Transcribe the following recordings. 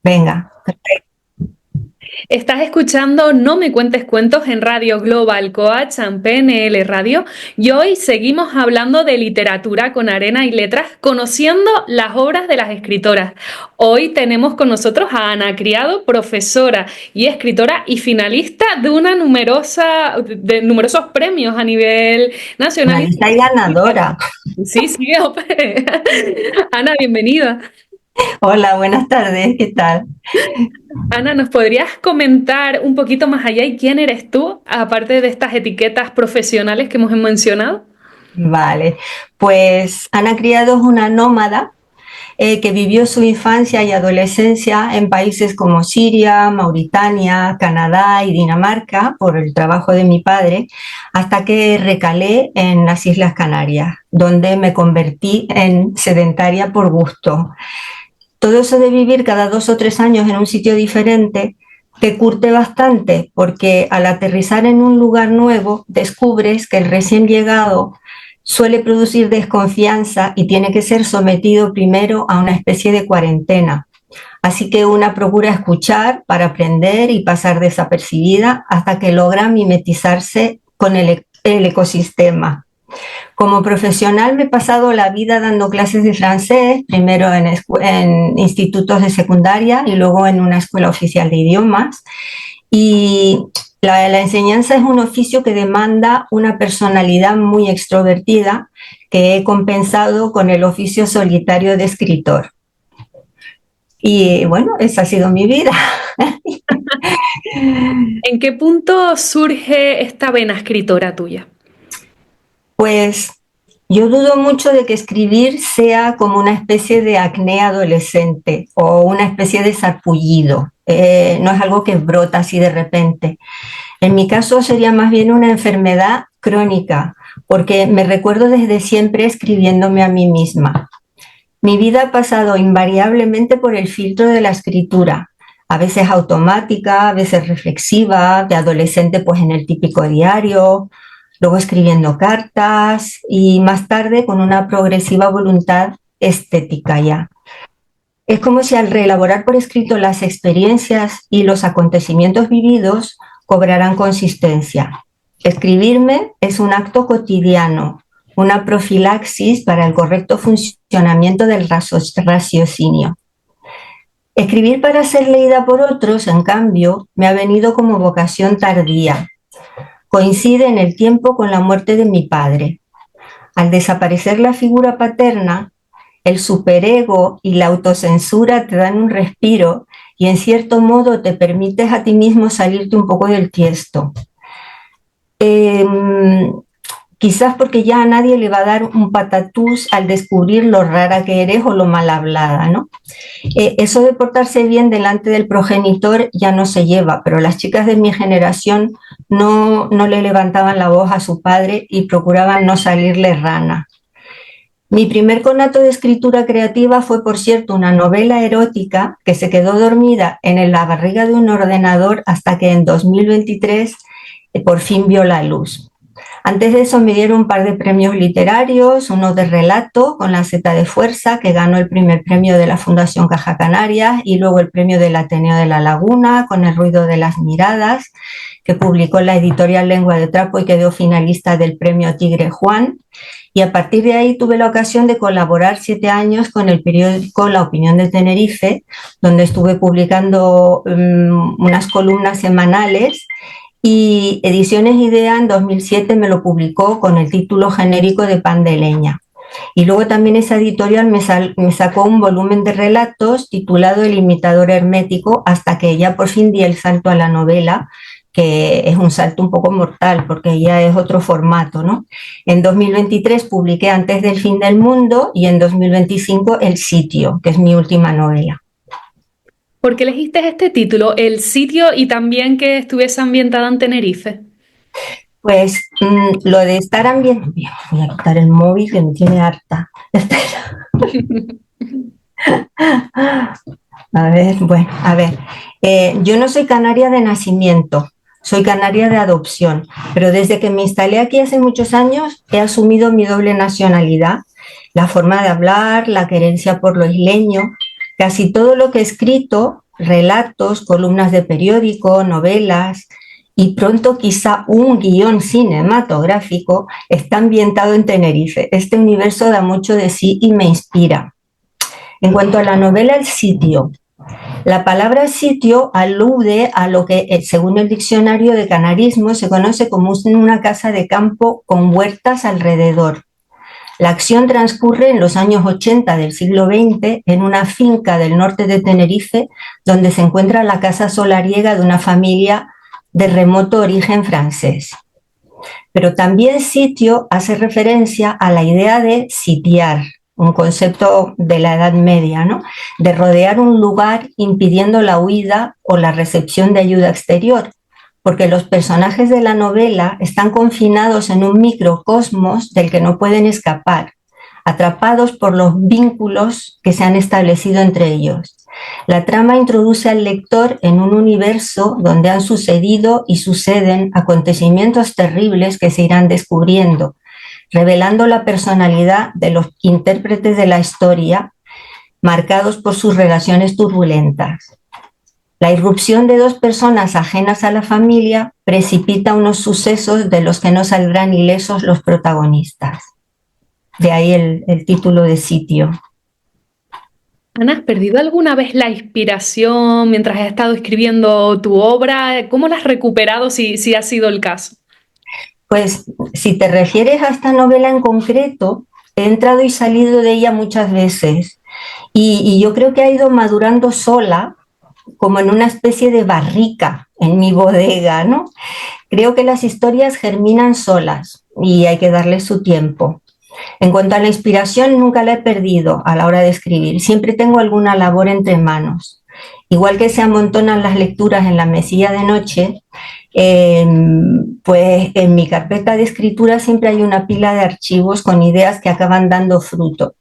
Venga, Estás escuchando No me cuentes cuentos en Radio Global Coach and PNL Radio y hoy seguimos hablando de literatura con arena y letras, conociendo las obras de las escritoras. Hoy tenemos con nosotros a Ana Criado, profesora y escritora y finalista de numerosos premios a nivel nacional. finalista y ganadora. Sí, sí, hombre. Ana, bienvenida. Hola, buenas tardes, ¿qué tal? Ana, ¿nos podrías comentar un poquito más allá y quién eres tú, aparte de estas etiquetas profesionales que hemos mencionado? Vale, pues Ana Criado es una nómada que vivió su infancia y adolescencia en países como Siria, Mauritania, Canadá y Dinamarca por el trabajo de mi padre, hasta que recalé en las Islas Canarias, donde me convertí en sedentaria por gusto. Todo eso de vivir cada 2 o 3 años en un sitio diferente te curte bastante porque al aterrizar en un lugar nuevo descubres que el recién llegado suele producir desconfianza y tiene que ser sometido primero a una especie de cuarentena. Así que una procura escuchar para aprender y pasar desapercibida hasta que logra mimetizarse con el ecosistema. Como profesional me he pasado la vida dando clases de francés, primero en institutos de secundaria y luego en una escuela oficial de idiomas. Y la enseñanza es un oficio que demanda una personalidad muy extrovertida que he compensado con el oficio solitario de escritor. Y bueno, esa ha sido mi vida. ¿En qué punto surge esta vena escritora tuya? Pues yo dudo mucho de que escribir sea como una especie de acné adolescente o una especie de sarpullido. No es algo que brota así de repente. En mi caso sería más bien una enfermedad crónica, porque me recuerdo desde siempre escribiéndome a mí misma. Mi vida ha pasado invariablemente por el filtro de la escritura, a veces automática, a veces reflexiva, de adolescente pues en el típico diario, luego escribiendo cartas y más tarde con una progresiva voluntad estética ya. Es como si al reelaborar por escrito las experiencias y los acontecimientos vividos cobraran consistencia. Escribirme es un acto cotidiano, una profilaxis para el correcto funcionamiento del raciocinio. Escribir para ser leída por otros, en cambio, me ha venido como vocación tardía. Coincide en el tiempo con la muerte de mi padre. Al desaparecer la figura paterna, el superego y la autocensura te dan un respiro y en cierto modo te permites a ti mismo salirte un poco del tiesto. Eh, Quizás porque ya a nadie le va a dar un patatús al descubrir lo rara que eres o lo mal hablada, ¿no? Eso de portarse bien delante del progenitor ya no se lleva, pero las chicas de mi generación no le levantaban la voz a su padre y procuraban no salirle rana. Mi primer conato de escritura creativa fue, por cierto, una novela erótica que se quedó dormida en la barriga de un ordenador hasta que en 2023 por fin vio la luz. Antes de eso me dieron un par de premios literarios, uno de relato con La Zeta de Fuerza, que ganó el primer premio de la Fundación Caja Canarias, y luego el premio del Ateneo de La Laguna con El ruido de las miradas, que publicó la editorial Lengua de Trapo y quedó finalista del premio Tigre Juan. Y a partir de ahí tuve la ocasión de colaborar 7 años con el periódico La Opinión de Tenerife, donde estuve publicando unas columnas semanales, y Ediciones Idea en 2007 me lo publicó con el título genérico de Pan de Leña. Y luego también esa editorial me sacó un volumen de relatos titulado El imitador hermético, hasta que ya por fin di el salto a la novela, que es un salto un poco mortal porque ya es otro formato, ¿no? En 2023 publiqué Antes del fin del mundo y en 2025 El sitio, que es mi última novela. ¿Por qué elegiste este título, el sitio y también que estuviese ambientada en Tenerife? Pues lo de estar ambiente, voy a quitar el móvil que me tiene harta. Espera. A ver, bueno, a ver. Yo no soy canaria de nacimiento, soy canaria de adopción, pero desde que me instalé aquí hace muchos años he asumido mi doble nacionalidad, la forma de hablar, la querencia por lo isleño. Casi todo lo que he escrito relatos, columnas de periódico, novelas y pronto quizá un guión cinematográfico, está ambientado en Tenerife. Este universo da mucho de sí y me inspira. En cuanto a la novela El sitio, la palabra sitio alude a lo que, según el diccionario de canarismo, se conoce como una casa de campo con huertas alrededor. La acción transcurre en los años 80 del siglo XX en una finca del norte de Tenerife, donde se encuentra la casa solariega de una familia de remoto origen francés. Pero también sitio hace referencia a la idea de sitiar, un concepto de la Edad Media, ¿no? De rodear un lugar impidiendo la huida o la recepción de ayuda exterior, porque los personajes de la novela están confinados en un microcosmos del que no pueden escapar, atrapados por los vínculos que se han establecido entre ellos. La trama introduce al lector en un universo donde han sucedido y suceden acontecimientos terribles que se irán descubriendo, revelando la personalidad de los intérpretes de la historia, marcados por sus relaciones turbulentas. La irrupción de dos personas ajenas a la familia precipita unos sucesos de los que no saldrán ilesos los protagonistas. De ahí el título de sitio. Ana, ¿has perdido alguna vez la inspiración mientras has estado escribiendo tu obra? ¿Cómo la has recuperado si ha sido el caso? Pues si te refieres a esta novela en concreto, he entrado y salido de ella muchas veces y yo creo que ha ido madurando sola, como en una especie de barrica en mi bodega, ¿no? Creo que las historias germinan solas y hay que darles su tiempo. En cuanto a la inspiración, nunca la he perdido a la hora de escribir. Siempre tengo alguna labor entre manos. Igual que se amontonan las lecturas en la mesilla de noche, pues en mi carpeta de escritura siempre hay una pila de archivos con ideas que acaban dando fruto.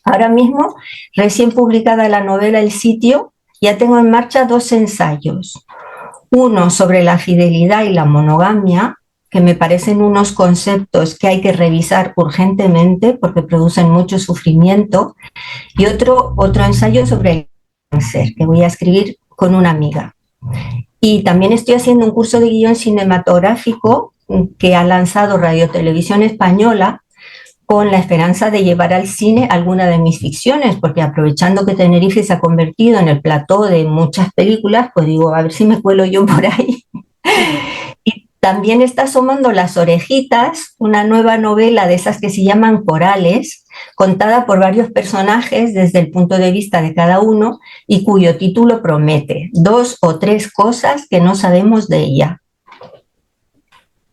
Ahora mismo, recién publicada la novela El sitio, ya tengo en marcha 2 ensayos. Uno sobre la fidelidad y la monogamia, que me parecen unos conceptos que hay que revisar urgentemente porque producen mucho sufrimiento, y otro ensayo sobre el cáncer, que voy a escribir con una amiga. Y también estoy haciendo un curso de guión cinematográfico que ha lanzado Radio Televisión Española, con la esperanza de llevar al cine alguna de mis ficciones, porque aprovechando que Tenerife se ha convertido en el plató de muchas películas, pues digo, a ver si me cuelo yo por ahí. Y también está asomando Las orejitas, una nueva novela de esas que se llaman corales, contada por varios personajes desde el punto de vista de cada uno y cuyo título promete 2 o 3 cosas que no sabemos de ella.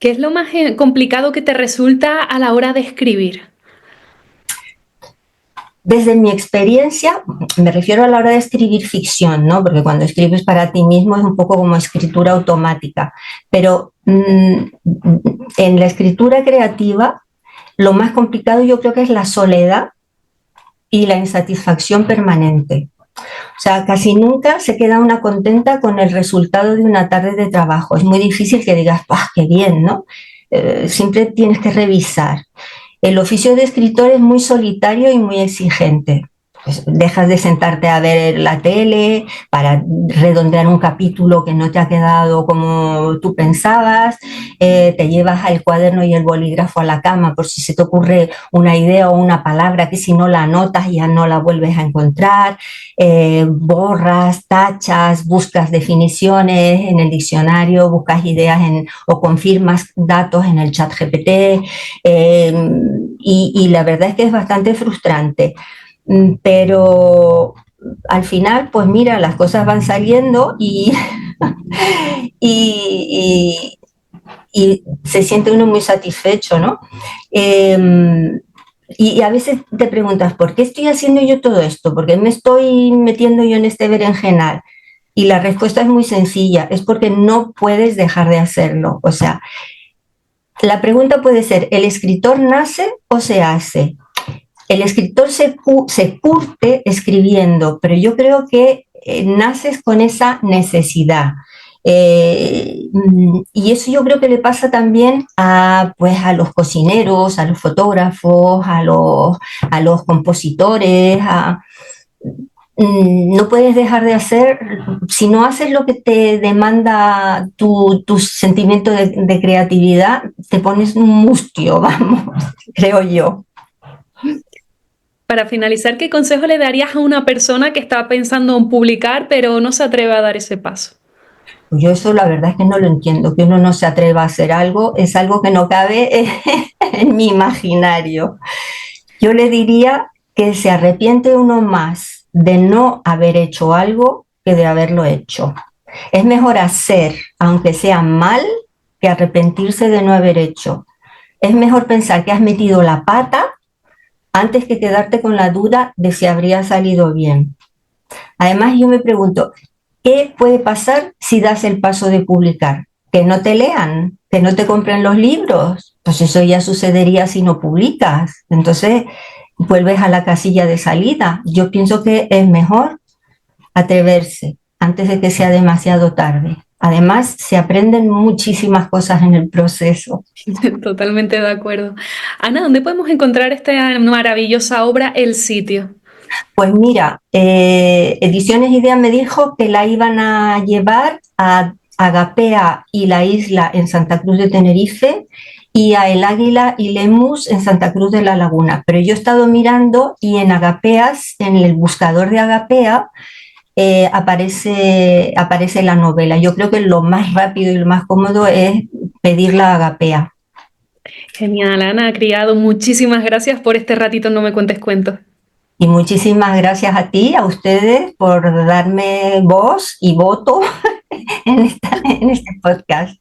¿Qué es lo más complicado que te resulta a la hora de escribir? Desde mi experiencia, me refiero a la hora de escribir ficción, ¿no? Porque cuando escribes para ti mismo es un poco como escritura automática, pero en la escritura creativa lo más complicado yo creo que es la soledad y la insatisfacción permanente. O sea, casi nunca se queda una contenta con el resultado de una tarde de trabajo. Es muy difícil que digas, ¡ah, qué bien!, ¿no? Siempre tienes que revisar. El oficio de escritor es muy solitario y muy exigente. Pues dejas de sentarte a ver la tele para redondear un capítulo que no te ha quedado como tú pensabas, te llevas el cuaderno y el bolígrafo a la cama por si se te ocurre una idea o una palabra que si no la anotas ya no la vuelves a encontrar, borras, tachas, buscas definiciones en el diccionario, buscas ideas o confirmas datos en el chat GPT, y la verdad es que es bastante frustrante. Pero al final, pues mira, las cosas van saliendo y, y se siente uno muy satisfecho, ¿no? Y a veces te preguntas, ¿por qué estoy haciendo yo todo esto? ¿Por qué me estoy metiendo yo en este berenjenal? Y la respuesta es muy sencilla, es porque no puedes dejar de hacerlo. O sea, la pregunta puede ser, ¿el escritor nace o se hace? El escritor se curte escribiendo, pero yo creo que naces con esa necesidad. Y eso yo creo que le pasa también pues a los cocineros, a los fotógrafos, a los compositores, No puedes dejar de hacer, si no haces lo que te demanda tu sentimiento de creatividad, te pones un mustio, vamos, creo yo. Para finalizar, ¿qué consejo le darías a una persona que está pensando en publicar pero no se atreve a dar ese paso? Yo eso la verdad es que no lo entiendo, que uno no se atreva a hacer algo, es algo que no cabe en mi imaginario. Yo le diría que se arrepiente uno más de no haber hecho algo que de haberlo hecho. Es mejor hacer, aunque sea mal, que arrepentirse de no haber hecho. Es mejor pensar que has metido la pata antes que quedarte con la duda de si habría salido bien. Además, yo me pregunto, ¿qué puede pasar si das el paso de publicar? Que no te lean, que no te compren los libros. Pues eso ya sucedería si no publicas. Entonces, vuelves a la casilla de salida. Yo pienso que es mejor atreverse antes de que sea demasiado tarde. Además, se aprenden muchísimas cosas en el proceso. Totalmente de acuerdo. Ana, ¿dónde podemos encontrar esta maravillosa obra, El sitio? Pues mira, Ediciones Idea me dijo que la iban a llevar a Agapea y la isla en Santa Cruz de Tenerife y a El Águila y Lemus en Santa Cruz de la Laguna. Pero yo he estado mirando y en Agapeas, en el buscador de Agapea, aparece la novela. Yo creo que lo más rápido y lo más cómodo es pedirla a Agapea. Genial, Ana Criado, muchísimas gracias por este ratito, no me cuentes cuentos. Y muchísimas gracias a ti, a ustedes, por darme voz y voto en este podcast.